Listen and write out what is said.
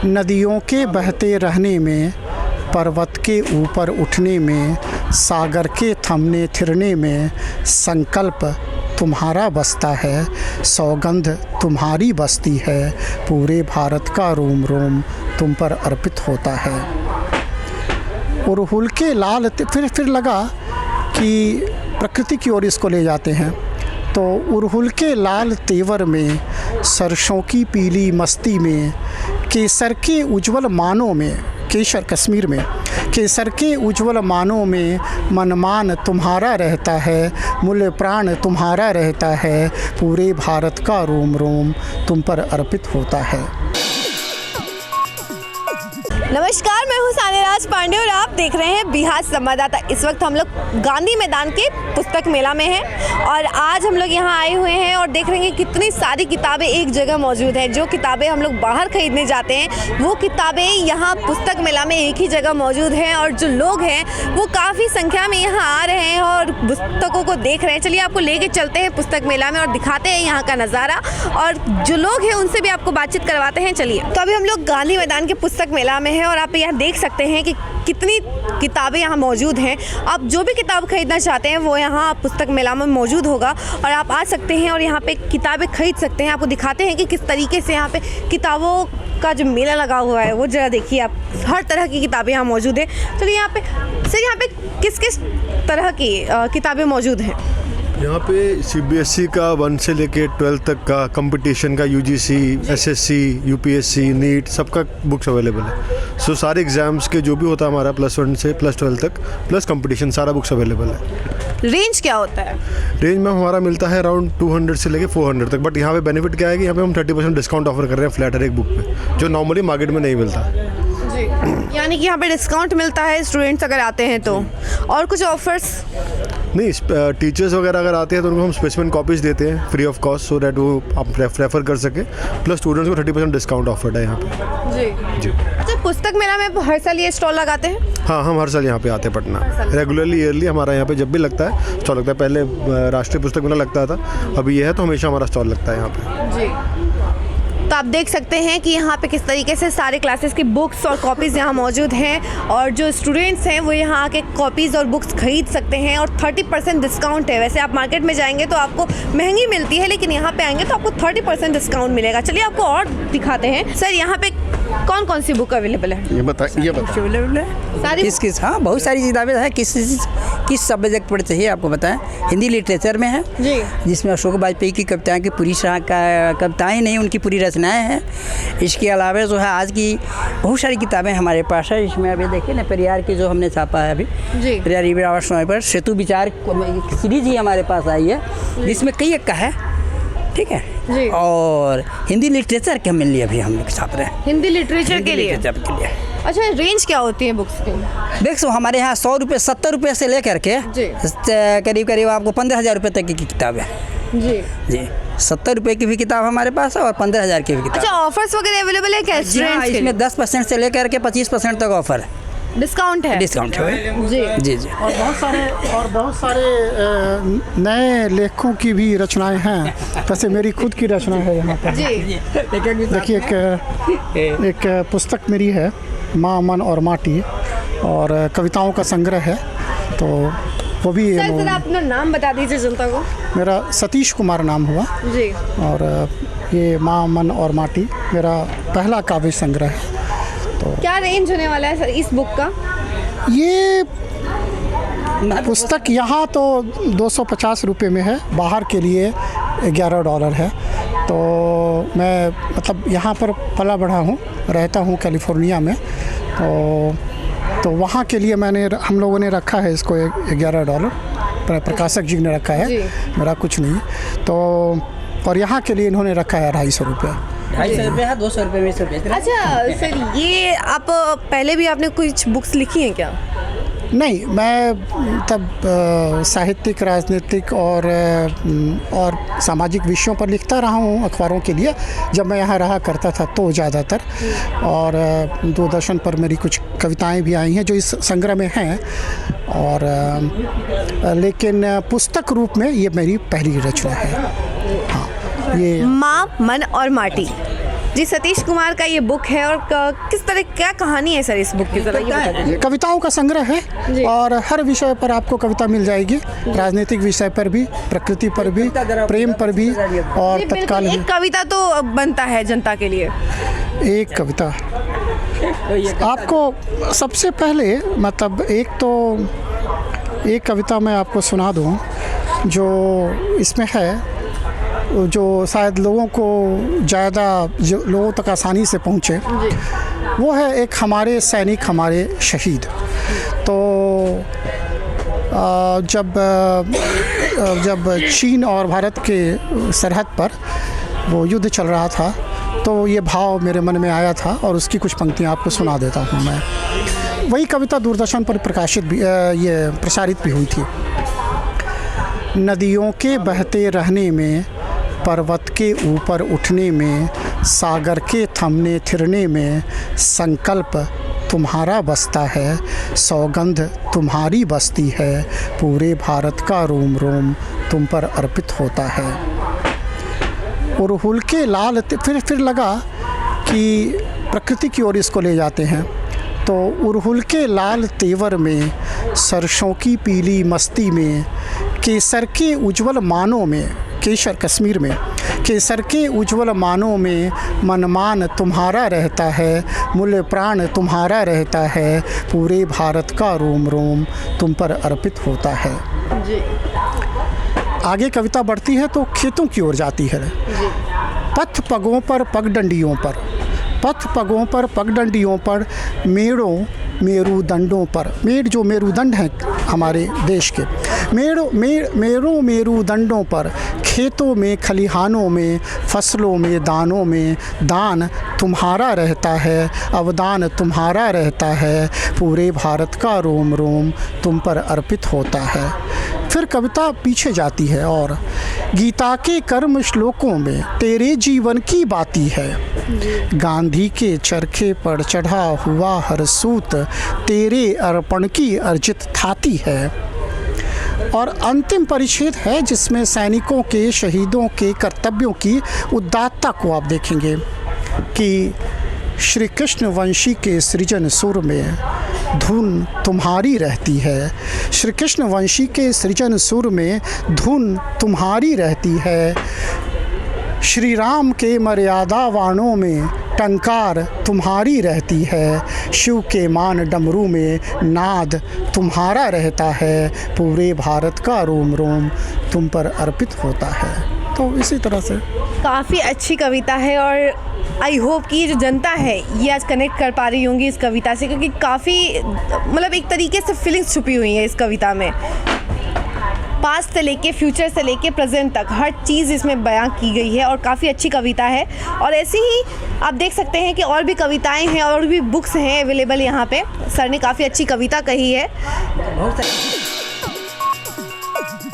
नदियों के बहते रहने में, पर्वत के ऊपर उठने में, सागर के थमने थिरने में संकल्प तुम्हारा बसता है, सौगंध तुम्हारी बसती है, पूरे भारत का रोम रोम तुम पर अर्पित होता है। उड़हुल के लाल फिर लगा कि प्रकृति की ओर इसको ले जाते हैं, तो उड़हुल के लाल तेवर में, सरसों की पीली मस्ती में, केसर के उज्जवल मानों में, केसर कश्मीर में, केसर के उज्जवल मानों में मनमान तुम्हारा रहता है, मूल्य प्राण तुम्हारा रहता है, पूरे भारत का रोम रोम तुम पर अर्पित होता है। नमस्कार, मैं हूँ सानेराज पांडे और आप देख रहे हैं बिहार संवाददाता। इस वक्त हम लोग गांधी मैदान के पुस्तक मेला में हैं और आज हम लोग यहाँ आए हुए हैं और देख रहे हैं कितनी सारी किताबें एक जगह मौजूद हैं। जो किताबें हम लोग बाहर खरीदने जाते हैं वो किताबें यहाँ पुस्तक मेला में एक ही जगह मौजूद हैं और जो लोग हैं वो काफ़ी संख्या में यहाँ आ रहे हैं और पुस्तकों को देख रहे हैं। चलिए आपको लेके चलते हैं पुस्तक मेला में और दिखाते हैं यहाँ का नज़ारा और जो लोग हैं उनसे भी आपको बातचीत करवाते हैं। चलिए, तो अभी हम लोग गांधी मैदान के पुस्तक मेला में हैं और आप यहाँ देख सकते हैं कि कितनी किताबें यहाँ मौजूद हैं। आप जो भी किताब खरीदना चाहते हैं वो यहाँ पुस्तक मेला में मौजूद होगा और आप आ सकते हैं और यहाँ पे किताबें खरीद सकते हैं। आपको दिखाते हैं कि किस तरीके से यहाँ पे किताबों का जो मेला लगा हुआ है वो जरा देखिए आप। हर तरह की किताबें यहाँ मौजूद है। चलिए यहाँ पे सर, यहाँ पे किस किस तरह की किताबें मौजूद हैं? यहाँ पे CBSE का 1 से लेके 12 तक का कंपटीशन का, UGC, SSC, UPSC, नीट सबका बुक्स अवेलेबल है। सो सारे एग्जाम्स के जो भी होता है हमारा +1 से +12 तक प्लस कंपटीशन सारा बुक्स अवेलेबल है। रेंज क्या होता है? रेंज में हमारा मिलता है अराउंड 200 से लेके 400 तक। बट यहाँ पे बेनिफिट क्या है कि यहाँ पे हम 30% डिस्काउंट ऑफर कर रहे हैं फ्लैट हर एक बुक पे, जो नॉर्मली मार्केट में नहीं मिलता। यानी कि यहाँ पे डिस्काउंट मिलता है स्टूडेंट्स अगर आते हैं तो। और कुछ ऑफर्स? नहीं, टीचर्स वगैरह अगर आते हैं तो उनको हम स्पेसिमेन कॉपीज़ देते हैं free of cost, so that वो आप रेफर कर सके। प्लस स्टूडेंट्स को 30% डिस्काउंट ऑफर्ड है यहाँ पे। जी। अच्छा, पुस्तक मेला में हर साल ये स्टॉल लगाते हैं? हाँ, हम हर साल यहाँ पे आते हैं पटना, रेगुलरली ईयरली हमारा यहाँ पे जब भी लगता है स्टॉल लगता है। पहले राष्ट्रीय पुस्तक मेला लगता था, अभी ये है तो हमेशा हमारा स्टॉल लगता है यहाँ पे। जी। तो आप देख सकते हैं कि यहाँ पे किस तरीके से सारे क्लासेस की बुक्स और कॉपीज़ यहाँ मौजूद हैं और जो स्टूडेंट्स हैं वो यहाँ आके कॉपीज़ और बुक्स खरीद सकते हैं और 30% डिस्काउंट है। वैसे आप मार्केट में जाएंगे तो आपको महंगी मिलती है, लेकिन यहाँ पे आएंगे तो आपको 30% डिस्काउंट मिलेगा। चलिए आपको और दिखाते हैं। सर, यहाँ पे कौन कौन सी बुक अवेलेबल है? ये बताइए। अवेलेबल है सारी किस हाँ, बहुत सारी किताबें हैं। किस सब्जेक्ट पर चाहिए आपको बताएं। हिंदी लिटरेचर में है जी, जिसमें अशोक वाजपेयी की कविताएं की पूरी कविताएं नहीं, उनकी पूरी रचनाएं हैं। इसके अलावा जो है आज की बहुत सारी किताबें हमारे पास है। इसमें अभी देखिए ना, पेरियार की जो हमने छापा है अभी, पेरियार रिवर आवास समय पर सेतु विचार सीरीज ही हमारे पास आई है, जिसमें कई एक का है। ठीक है जी। और हिंदी लिटरेचर के मेनली अभी हम लोग छाप रहे हैं। हिंदी लिटरेचर के लिए? अच्छा, रेंज क्या होती है बुक्स की? बुक्स हमारे यहाँ 100 रुपये 70 रुपये से लेकर के करीब करीब आपको 15,000 रुपये तक की किताब है। जी 70 रुपये की भी किताब हमारे पास है और 15,000 की भी किताब। अच्छा, ऑफर्स वगैरह अवेलेबल है क्या? इसमें 10% से लेकर के 25% तक ऑफर है, डिस्काउंट है। डिस्काउंट है। जी। और बहुत सारे नए लेखकों की भी रचनाएं हैं। वैसे मेरी खुद की रचना है यहाँ पर। देखिए, एक पुस्तक मेरी है, माँ, मन और माटी, और कविताओं का संग्रह है। तो वो भी सर अपना नाम बता दीजिए जनता को। मेरा सतीश कुमार नाम हुआ जी। और ये माँ, मन और माटी मेरा पहला काव्य संग्रह है। तो क्या रेंज होने वाला है सर इस बुक का? ये पुस्तक यहाँ तो 250 रुपये में है, बाहर के लिए $11 है। तो मैं मतलब यहाँ पर पला बढ़ा हूँ, रहता हूँ कैलिफोर्निया में। तो वहाँ के लिए हम लोगों ने रखा है इसको $11, प्रकाशक जी ने रखा है, मेरा कुछ नहीं। तो और यहाँ के लिए इन्होंने रखा है 250 रुपये। 250 रुपये है, 200 रुपये में से बेच रहे हैं। अच्छा सर, ये आप पहले भी आपने कुछ बुक्स लिखी हैं क्या? नहीं, मैं तब साहित्यिक, राजनीतिक और सामाजिक विषयों पर लिखता रहा हूँ अखबारों के लिए, जब मैं यहाँ रहा करता था तो ज़्यादातर। और दूरदर्शन पर मेरी कुछ कविताएं भी आई हैं जो इस संग्रह में हैं। और लेकिन पुस्तक रूप में ये मेरी पहली रचना है। हाँ, ये माँ, मन और माटी। जी सतीश कुमार का ये बुक है और किस तरह क्या कहानी है सर इस बुक की, जरा ये बता दीजिए। कविताओं का संग्रह है और हर विषय पर आपको कविता मिल जाएगी, राजनीतिक विषय पर भी, प्रकृति पर भी, प्रेम पर भी और जी, तत्काल बिल्कुल, भी। एक कविता तो बनता है जनता के लिए। एक कविता आपको सबसे पहले मतलब एक कविता मैं आपको सुना दूं जो इसमें है, जो शायद लोगों को ज़्यादा जो लोगों तक आसानी से पहुँचे। वो है एक हमारे सैनिक, हमारे शहीद। तो जब चीन और भारत के सरहद पर वो युद्ध चल रहा था तो ये भाव मेरे मन में आया था और उसकी कुछ पंक्तियाँ आपको सुना देता हूँ मैं। वही कविता दूरदर्शन पर प्रसारित भी हुई थी। नदियों के बहते रहने में, पर्वत के ऊपर उठने में, सागर के थमने थिरने में, संकल्प तुम्हारा बसता है, सौगंध तुम्हारी बसती है, पूरे भारत का रोम रोम तुम पर अर्पित होता है। उड़हुल के लाल फिर लगा कि प्रकृति की ओर इसको ले जाते हैं। तो उड़हुल के लाल तेवर में, सरसों की पीली मस्ती में, केसर के उज्जवल मानों में, केसर कश्मीर में, केसर के उज्जवल मानों में मनमान तुम्हारा रहता है, मूल्य प्राण तुम्हारा रहता है, पूरे भारत का रोम रोम तुम पर अर्पित होता है। जी। आगे कविता बढ़ती है तो खेतों की ओर जाती है। पथ पगों पर पगडंडियों पर, पथ पगों पर पगडंडियों पर, मेड़ों मेरुदंडों पर, मेड़ जो मेरुदंड हैं हमारे देश के, मेड़ों मेरुदंडों पर, खेतों में खलिहानों में, फसलों में दानों में, दान तुम्हारा रहता है, अवदान तुम्हारा रहता है, पूरे भारत का रोम रोम तुम पर अर्पित होता है। फिर कविता पीछे जाती है और गीता के कर्म श्लोकों में तेरे जीवन की बाती है, गांधी के चरखे पर चढ़ा हुआ हर सूत तेरे अर्पण की अर्जित थाती है। और अंतिम परिच्छेद है जिसमें सैनिकों के, शहीदों के कर्तव्यों की उदात्तता को आप देखेंगे कि श्री कृष्ण वंशी के सृजन सुर में धुन तुम्हारी रहती है, श्री कृष्ण वंशी के सृजन सुर में धुन तुम्हारी रहती है, श्री राम के मर्यादा वाणों में टंकार तुम्हारी रहती है, शिव के मान डमरू में नाद तुम्हारा रहता है, पूरे भारत का रोम रोम तुम पर अर्पित होता है। तो इसी तरह से काफ़ी अच्छी कविता है और आई होप कि ये जो जनता है ये आज कनेक्ट कर पा रही होंगी इस कविता से, क्योंकि काफ़ी मतलब एक तरीके से फीलिंग्स छुपी हुई हैं इस कविता में। पास्ट से लेके फ्यूचर से लेके प्रेजेंट तक हर चीज़ इसमें बयां की गई है और काफ़ी अच्छी कविता है। और ऐसी ही आप देख सकते हैं कि और भी कविताएं हैं और भी बुक्स हैं अवेलेबल यहाँ पे। सर ने काफ़ी अच्छी कविता कही है।